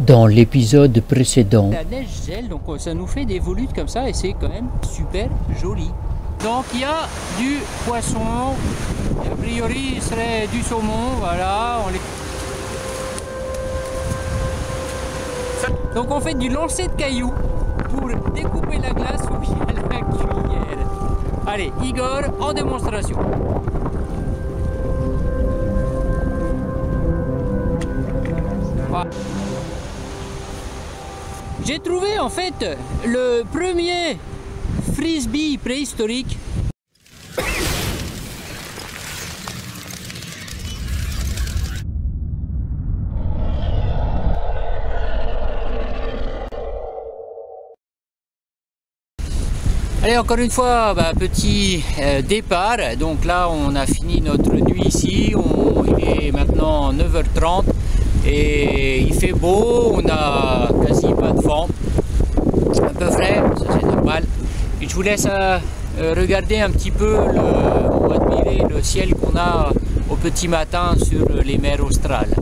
dans l'épisode précédent. La neige gèle, donc ça nous fait des volutes comme ça et c'est quand même super joli. Donc il y a du poisson, a priori il serait du saumon, voilà. Donc on fait du lancer de cailloux pour découper la glace ou bien la cuillère. Allez, Igor en démonstration. Voilà. J'ai trouvé en fait le premier frisbee préhistorique. Allez, encore une fois, petit départ. Donc là, on a fini notre nuit ici. Il est maintenant 9h30 et il fait beau. On a quasi pas de vent. Un peu frais, ça c'est normal. Et je vous laisse regarder un petit peu, on va admirer le ciel qu'on a au petit matin sur les mers australes.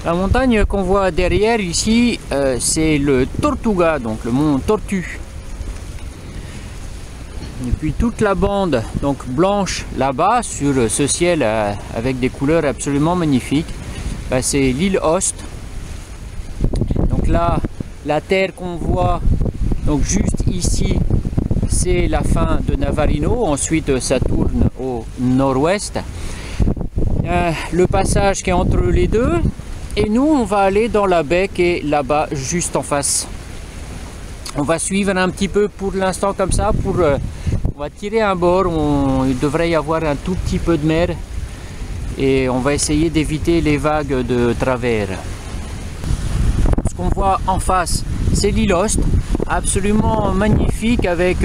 La montagne qu'on voit derrière ici, c'est le Tortuga, donc le mont Tortue. Et puis toute la bande donc blanche là-bas sur ce ciel avec des couleurs absolument magnifiques, c'est l'île Host. Donc là, la terre qu'on voit donc juste ici, c'est la fin de Navarino. Ensuite, ça tourne au nord-ouest. Le passage qui est entre les deux. Et nous, on va aller dans la baie qui est là-bas, juste en face. On va suivre un petit peu pour l'instant comme ça. On va tirer un bord. Il devrait y avoir un tout petit peu de mer. Et on va essayer d'éviter les vagues de travers. Ce qu'on voit en face, c'est l'île Host. Absolument magnifique avec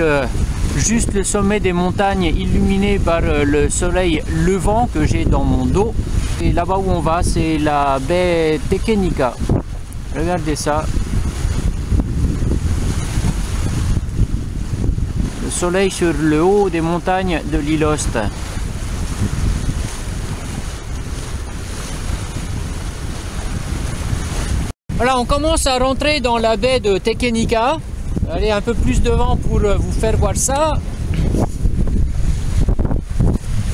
juste le sommet des montagnes illuminé par le soleil levant que j'ai dans mon dos. Et là-bas où on va, c'est la baie Tekenika. Regardez ça. Le soleil sur le haut des montagnes de l'île Host. Voilà, on commence à rentrer dans la baie de Tekenika. Allez un peu plus devant pour vous faire voir ça.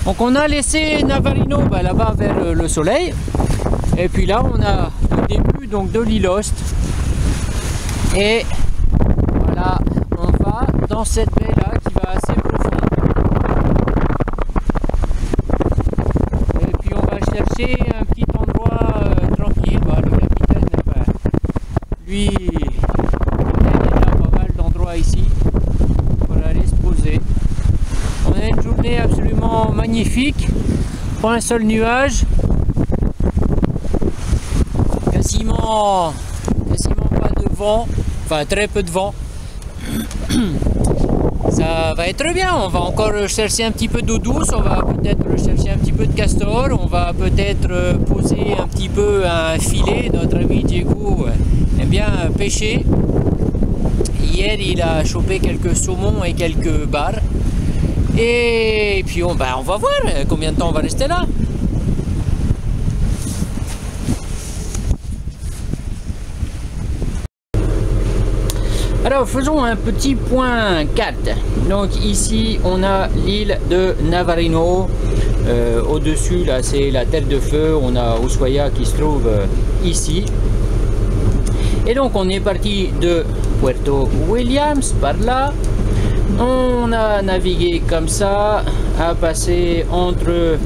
Donc on a laissé Navarino là-bas vers le soleil. Et puis là on a le début donc de l'île Host. Et voilà, on va dans cette baie là qui va assez profond. Et puis on va chercher un petit endroit tranquille. Le capitaine, lui, il a pas mal d'endroits ici pour aller se poser. On a une journée absolument magnifique, pas un seul nuage, quasiment pas de vent, enfin très peu de vent. Ça va être bien, on va encore chercher un petit peu d'eau douce, on va peut-être chercher un petit peu de castor, on va peut-être poser un petit peu un filet. Notre ami Diego aime bien pêcher. Hier il a chopé quelques saumons et quelques bars. Et puis on va voir combien de temps on va rester là. Alors faisons un petit point 4. Donc ici on a l'île de Navarino. Au-dessus là c'est la terre de feu. On a Ushuaia qui se trouve ici. Et donc on est parti de Puerto Williams par là. On a navigué comme ça, à passer entre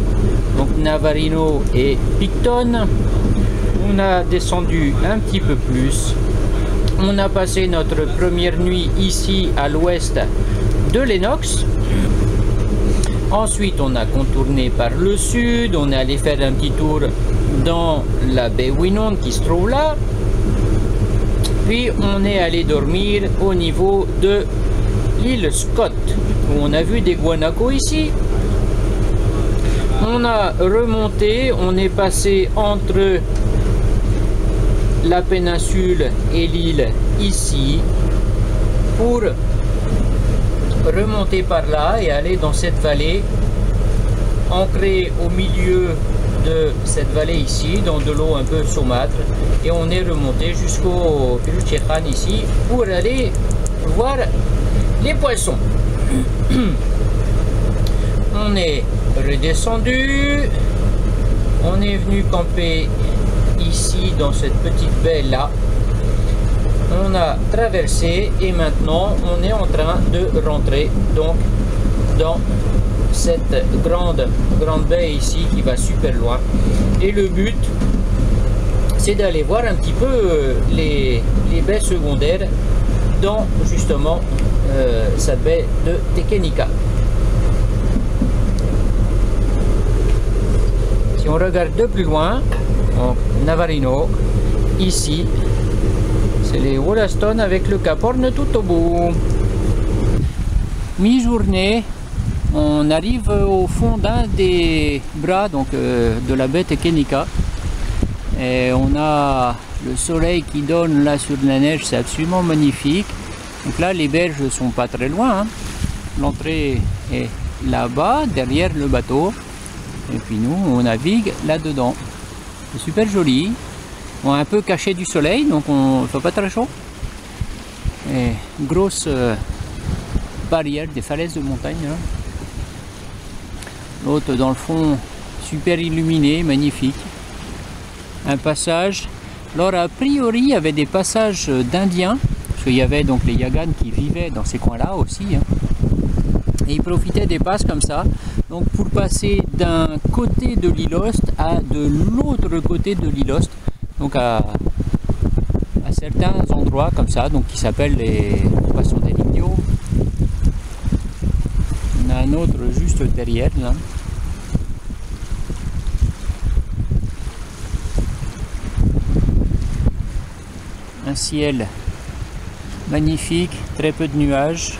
donc, Navarino et Picton. On a descendu un petit peu plus. On a passé notre première nuit ici à l'ouest de Lennox. Ensuite, on a contourné par le sud. On est allé faire un petit tour dans la baie Winond qui se trouve là. Puis on est allé dormir au niveau de l'île Scott, où on a vu des guanacos ici. On a remonté, on est passé entre la péninsule et l'île ici, pour remonter par là et aller dans cette vallée, ancrée au milieu de cette vallée ici, dans de l'eau un peu saumâtre, et on est remonté jusqu'au Peluchejan ici pour aller voir les poissons. On est redescendu, on est venu camper ici dans cette petite baie là, on a traversé et maintenant on est en train de rentrer donc dans cette grande baie ici qui va super loin, et le but c'est d'aller voir un petit peu les baies secondaires dans justement cette baie de Tequenica. Si on regarde de plus loin, en Navarino, ici c'est les Wollaston avec le Cap Horn tout au bout. Mi-journée, on arrive au fond d'un des bras donc de la baie Tequenica, et on a le soleil qui donne là sur la neige, c'est absolument magnifique. Donc là les berges sont pas très loin, hein. L'entrée est là-bas derrière le bateau, et puis nous on navigue là-dedans. C'est super joli, on est un peu caché du soleil donc on ne fait pas très chaud, et grosse barrière des falaises de montagne là. L'autre dans le fond super illuminé, magnifique. Un passage, alors a priori il y avait des passages d'indiens, parce qu'il y avait donc les Yagans qui vivaient dans ces coins là aussi, hein. Et ils profitaient des passes comme ça, donc pour passer d'un côté de l'île Hoste à de l'autre côté de l'île Hoste, donc à certains endroits comme ça, donc qui s'appellent les Pasos del Indio. On a un autre juste derrière là. Un ciel magnifique, très peu de nuages.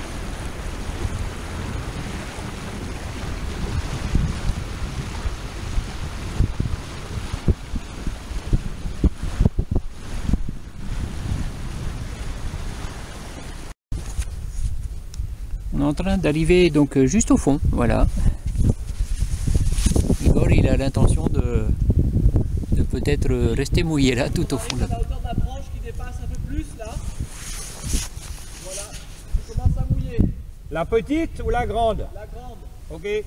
On est en train d'arriver donc juste au fond, voilà. Igor il a l'intention de peut-être rester mouillé là, tout au fond. Là. La petite ou la grande? La grande. Ok. Et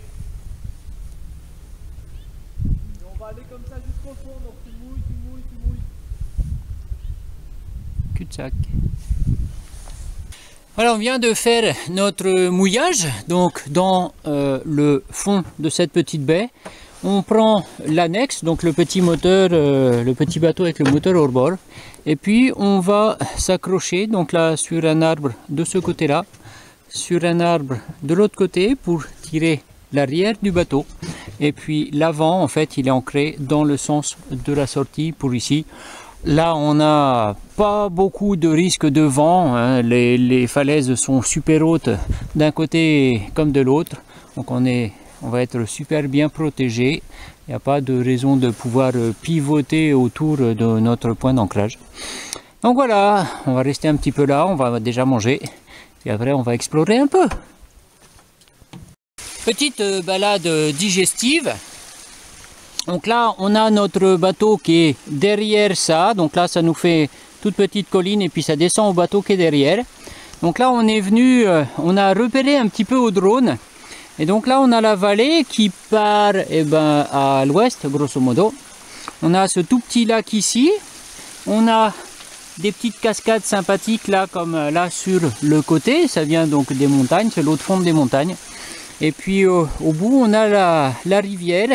on va aller comme ça jusqu'au fond, donc tu mouilles, tu mouilles, tu mouilles. Cul-de-sac. Voilà, on vient de faire notre mouillage, donc dans le fond de cette petite baie. On prend l'annexe, donc le petit moteur, le petit bateau avec le moteur hors bord, et puis on va s'accrocher donc là sur un arbre de ce côté-là, sur un arbre de l'autre côté pour tirer l'arrière du bateau, et puis l'avant en fait il est ancré dans le sens de la sortie pour ici. Là on n'a pas beaucoup de risque de vent, hein. Les falaises sont super hautes d'un côté comme de l'autre, donc on va être super bien protégé. Il n'y a pas de raison de pouvoir pivoter autour de notre point d'ancrage. Donc voilà, on va rester un petit peu là, on va déjà manger. Et après on va explorer un peu. Petite balade digestive. Donc là on a notre bateau qui est derrière ça. Donc là ça nous fait toute petite colline et puis ça descend au bateau qui est derrière. Donc là on est venu, on a repéré un petit peu au drone. Et donc là on a la vallée qui part à l'ouest grosso modo. On a ce tout petit lac ici. On a des petites cascades sympathiques là comme là sur le côté, ça vient donc des montagnes, c'est l'autre fond des montagnes. Et puis au bout on a la rivière,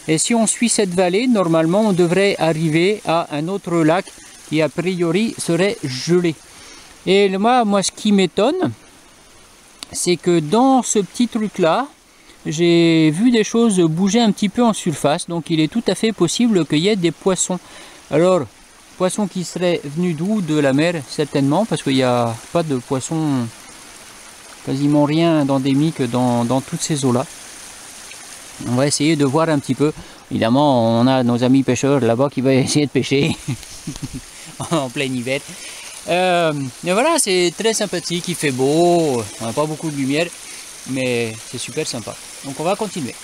et si on suit cette vallée, normalement on devrait arriver à un autre lac qui a priori serait gelé. Et moi ce qui m'étonne, c'est que dans ce petit truc là, j'ai vu des choses bouger un petit peu en surface, donc il est tout à fait possible qu'il y ait des poissons. Alors poissons qui seraient venus d'où? De la mer certainement, parce qu'il n'y a pas de poissons quasiment rien d'endémique dans toutes ces eaux-là. On va essayer de voir un petit peu. Évidemment, on a nos amis pêcheurs là-bas qui vont essayer de pêcher en plein hiver. Mais voilà, c'est très sympathique, il fait beau, on n'a pas beaucoup de lumière, mais c'est super sympa. Donc on va continuer.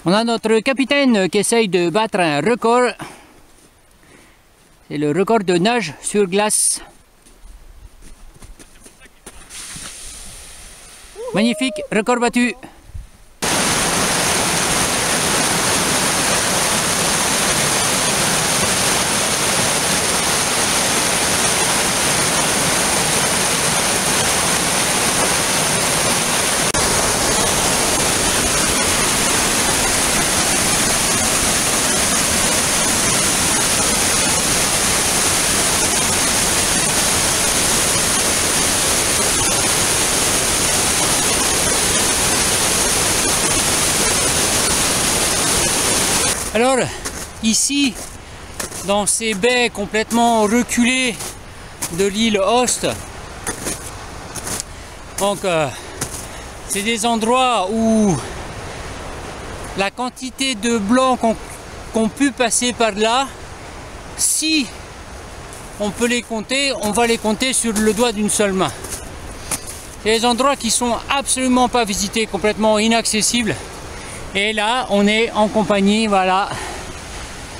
On a notre capitaine qui essaye de battre un record. C'est le record de nage sur glace. Magnifique, record battu. Alors, ici, dans ces baies complètement reculées de l'île Host, donc c'est des endroits où la quantité de blancs qu'on pu passer par là, si on peut les compter, on va les compter sur le doigt d'une seule main. C'est des endroits qui sont absolument pas visités, complètement inaccessibles. Et là, on est en compagnie, voilà,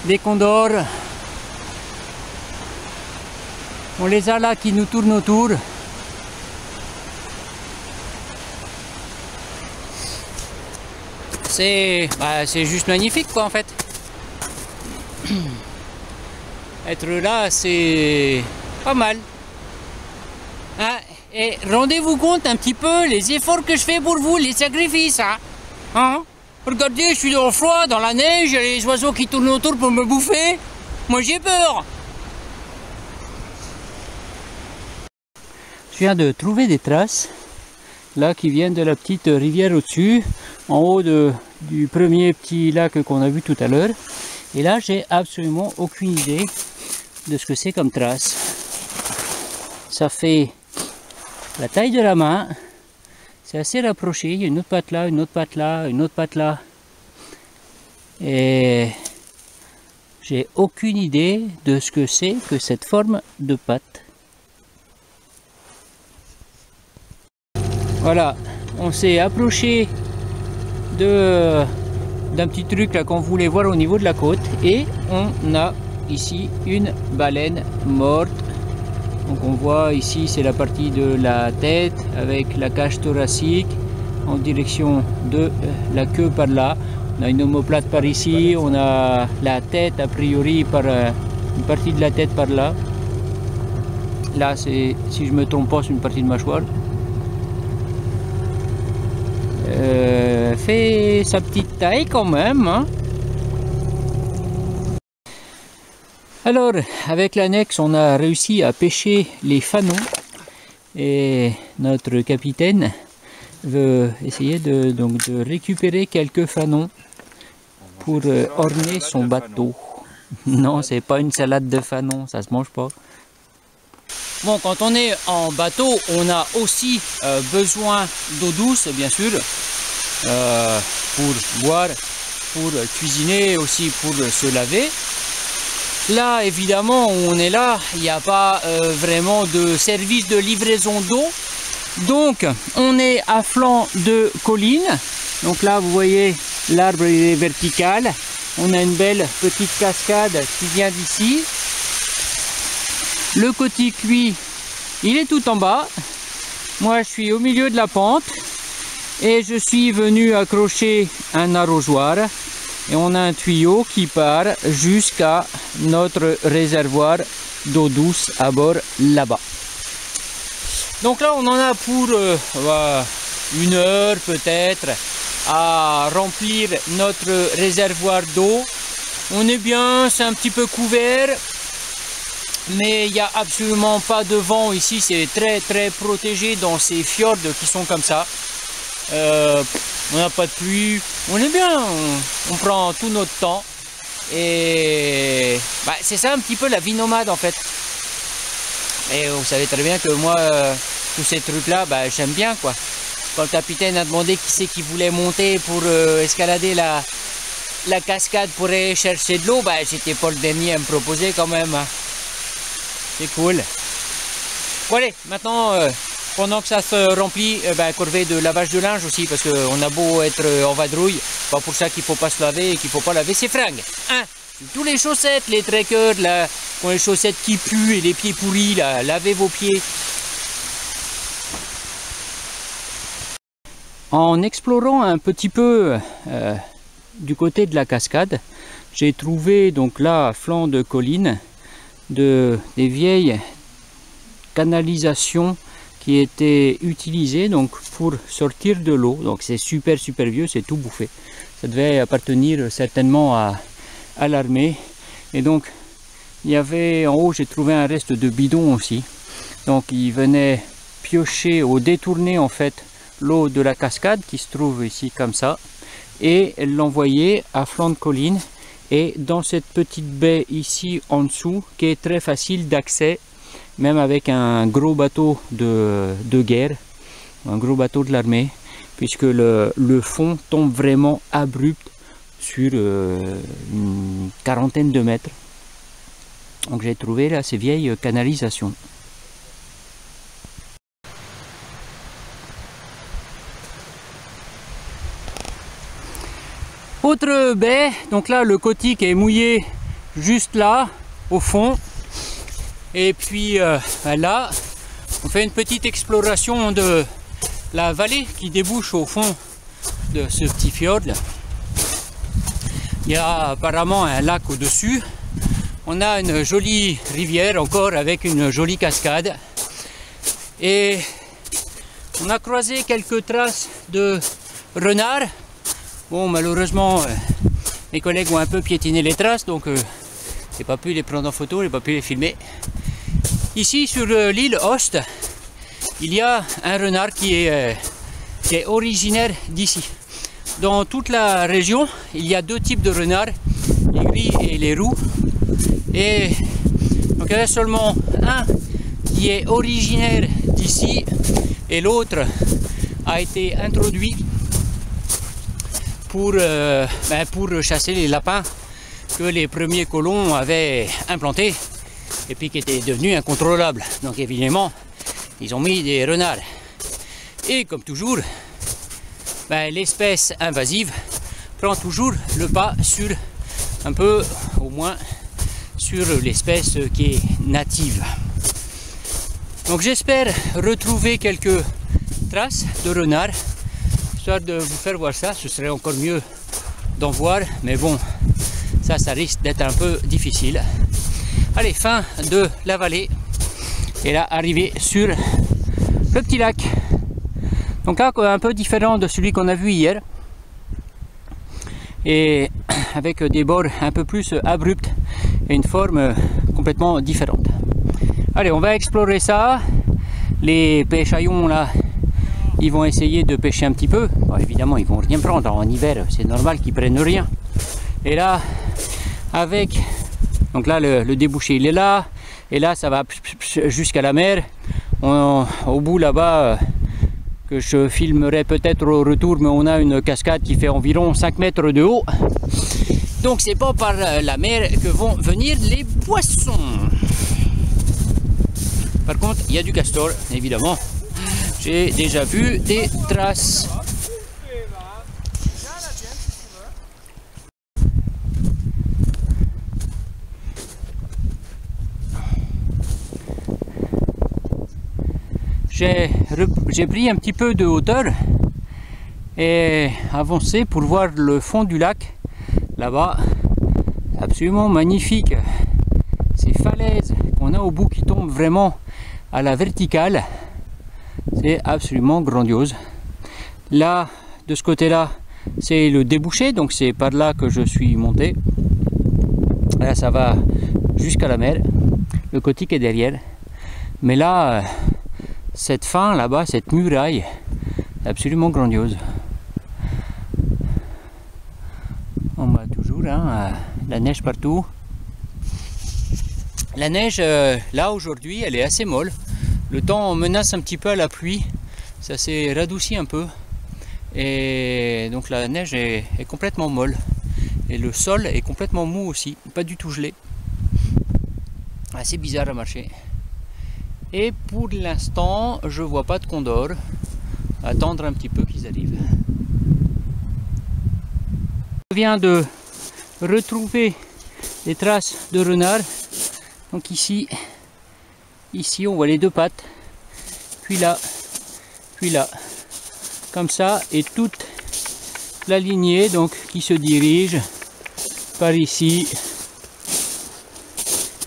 des condors. On les a là qui nous tournent autour. C'est juste magnifique, quoi, en fait. Être là, c'est pas mal. Hein? Et rendez-vous compte un petit peu les efforts que je fais pour vous, les sacrifices, hein? Hein? Regardez, je suis dans le froid, dans la neige, il y a les oiseaux qui tournent autour pour me bouffer. Moi, j'ai peur. Je viens de trouver des traces, là, qui viennent de la petite rivière au-dessus, en haut du premier petit lac qu'on a vu tout à l'heure. Et là, j'ai absolument aucune idée de ce que c'est comme trace. Ça fait la taille de la main. C'est assez rapproché, il y a une autre patte là, une autre patte là, une autre patte là. Et j'ai aucune idée de ce que c'est que cette forme de patte. Voilà, on s'est approché d'un petit truc là qu'on voulait voir au niveau de la côte. Et on a ici une baleine morte. Donc on voit ici, c'est la partie de la tête avec la cage thoracique en direction de la queue par là. On a une omoplate par ici, on a la tête a priori par une partie de la tête par là. Là, c'est, si je me trompe pas, c'est une partie de mâchoire. Fait sa petite taille quand même, hein. Alors, avec l'annexe, on a réussi à pêcher les fanons et notre capitaine veut essayer de récupérer quelques fanons pour orner son bateau. Non, c'est pas une salade de fanons, ça se mange pas. Bon, quand on est en bateau, on a aussi besoin d'eau douce, bien sûr, pour boire, pour cuisiner, aussi pour se laver. Là, évidemment, où on est là, il n'y a pas vraiment de service de livraison d'eau. Donc, on est à flanc de colline. Donc là, vous voyez, l'arbre est vertical. On a une belle petite cascade qui vient d'ici. Le Cotic, lui, il est tout en bas. Moi, je suis au milieu de la pente. Et je suis venu accrocher un arrosoir et on a un tuyau qui part jusqu'à notre réservoir d'eau douce à bord là-bas. Donc là on en a pour 1 heure peut-être à remplir notre réservoir d'eau. On est bien, c'est un petit peu couvert, mais il n'y a absolument pas de vent ici, c'est très protégé dans ces fjords qui sont comme ça. On n'a pas de pluie, on est bien, on prend tout notre temps et c'est ça un petit peu la vie nomade en fait. Et vous savez très bien que moi tous ces trucs là j'aime bien quoi. Quand le capitaine a demandé qui c'est qui voulait monter pour escalader la cascade pour aller chercher de l'eau, j'étais pas le dernier à me proposer quand même. C'est cool. Bon allez, maintenant pendant que ça se remplit, corvée de lavage de linge aussi, parce qu'on a beau être en vadrouille, pas pour ça qu'il faut pas se laver et qu'il faut pas laver ses fringues. Hein, tous les chaussettes, les trekkers, là, qui ont les chaussettes qui puent et les pieds pourris, là, lavez vos pieds. En explorant un petit peu du côté de la cascade, j'ai trouvé donc là, à flanc de colline, des vieilles canalisations qui étaient utilisées donc pour sortir de l'eau. Donc c'est super vieux, c'est tout bouffé. Ça devait appartenir certainement à l'armée. Et donc il y avait en haut, j'ai trouvé un reste de bidon aussi. Donc ils venaient piocher ou détourner en fait l'eau de la cascade qui se trouve ici comme ça et l'envoyer à flanc de colline et dans cette petite baie ici en dessous qui est très facile d'accès, même avec un gros bateau de guerre, un gros bateau de l'armée, puisque le fond tombe vraiment abrupt sur une quarantaine de mètres. Donc j'ai trouvé là ces vieilles canalisations. Autre baie, donc là le Cotique est mouillé juste là, au fond. Et puis là, on fait une petite exploration de la vallée qui débouche au fond de ce petit fjord. Il y a apparemment un lac au-dessus. On a une jolie rivière encore avec une jolie cascade. Et on a croisé quelques traces de renards. Bon, malheureusement, mes collègues ont un peu piétiné les traces, donc j'ai pas pu les prendre en photo, j'ai pas pu les filmer. Ici, sur l'île Host, il y a un renard qui est originaire d'ici. Dans toute la région, il y a 2 types de renards, les gris et les roux. Et donc il y en a seulement un qui est originaire d'ici et l'autre a été introduit pour chasser les lapins que les premiers colons avaient implantés et puis qui étaient devenus incontrôlables. Donc évidemment, ils ont mis des renards. Et comme toujours, l'espèce invasive prend toujours le pas sur, un peu au moins, sur l'espèce qui est native. Donc j'espère retrouver quelques traces de renards, histoire de vous faire voir ça. Ce serait encore mieux d'en voir, mais bon, ça risque d'être un peu difficile. Allez, fin de la vallée, et là, arrivé sur le petit lac. Donc là, un peu différent de celui qu'on a vu hier, et avec des bords un peu plus abrupts et une forme complètement différente. Allez, on va explorer ça. Les pêchaillons là, ils vont essayer de pêcher un petit peu. Bon, évidemment, ils vont rien prendre en hiver, c'est normal qu'ils prennent rien. Et là, avec, donc là le débouché il est là, et là ça va jusqu'à la mer. Au bout là-bas, que je filmerai peut-être au retour, mais on a une cascade qui fait environ 5 mètres de haut. Donc c'est pas par la mer que vont venir les poissons. Par contre, il y a du castor, évidemment. J'ai déjà vu des traces. J'ai pris un petit peu de hauteur et avancer pour voir le fond du lac là-bas. Absolument magnifique. Ces falaises qu'on a au bout qui tombent vraiment à la verticale, c'est absolument grandiose. Là, de ce côté-là, c'est le débouché, donc c'est par là que je suis monté. Là, ça va jusqu'à la mer, le Cotic est derrière. Mais là, cette fin là-bas, cette muraille, absolument grandiose. On va toujours, hein, la neige partout. La neige, là aujourd'hui, elle est assez molle. Le temps menace un petit peu à la pluie, ça s'est radouci un peu. Et donc la neige est complètement molle. Et le sol est complètement mou aussi, pas du tout gelé. Assez bizarre à marcher. Et pour l'instant, je vois pas de condor. Attendre un petit peu qu'ils arrivent. Je viens de retrouver des traces de renard. Donc ici on voit les deux pattes. Puis là, comme ça, et toute la lignée donc qui se dirige par ici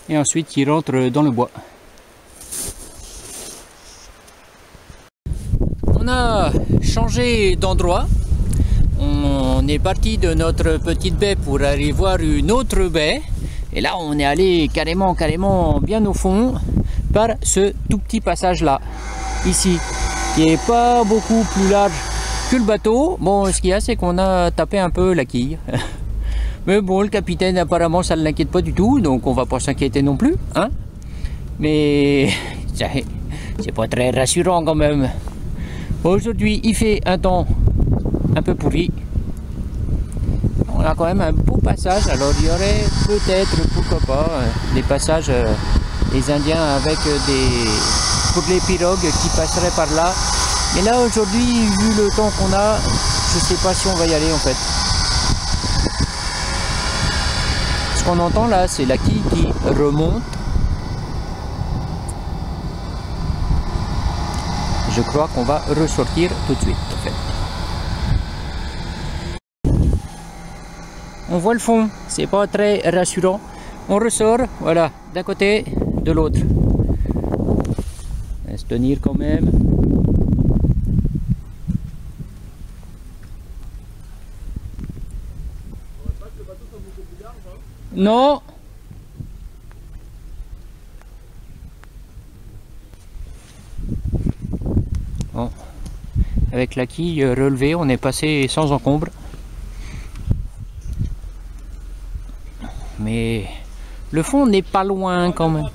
et ensuite qui rentre dans le bois. On a changé d'endroit. On est parti de notre petite baie pour aller voir une autre baie. Et là, on est allé carrément bien au fond par ce tout petit passage là, ici, qui est pas beaucoup plus large que le bateau. Bon, ce qu'il y a, c'est qu'on a tapé un peu la quille. Mais bon, le capitaine, apparemment, ça ne l'inquiète pas du tout, donc on va pas s'inquiéter non plus, hein. Mais c'est pas très rassurant quand même. Aujourd'hui, il fait un temps un peu pourri. On a quand même un beau passage, alors il y aurait peut-être, pourquoi pas, des passages des Indiens avec pour les pirogues qui passeraient par là. Mais là aujourd'hui, vu le temps qu'on a, je sais pas si on va y aller en fait. Ce qu'on entend là, c'est la quille qui remonte. Je crois qu'on va ressortir tout de suite en fait. On voit le fond, c'est pas très rassurant. On ressort, voilà, d'un côté, de l'autre. On va se tenir quand même. Non. Bon, avec la quille relevée, on est passé sans encombre. Mais le fond n'est pas loin quand même.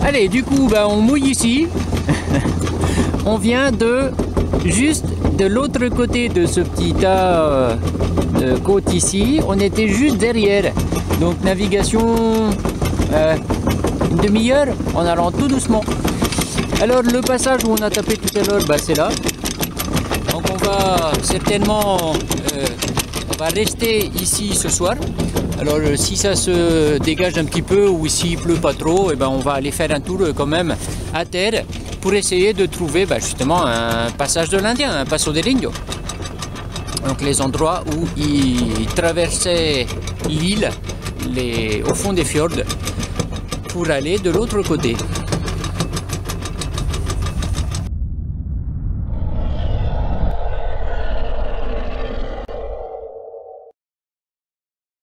Allez, du coup, on mouille ici. On vient juste de l'autre côté de ce petit tas de côte ici. On était juste derrière. Donc navigation une demi-heure en allant tout doucement. Alors le passage où on a tapé tout à l'heure, c'est là. Donc on va certainement on va rester ici ce soir. Alors si ça se dégage un petit peu ou s'il pleut pas trop, on va aller faire un tour quand même à terre pour essayer de trouver justement un passage de l'Indien, un passo del Indio. Donc les endroits où ils traversaient l'île au fond des fjords pour aller de l'autre côté.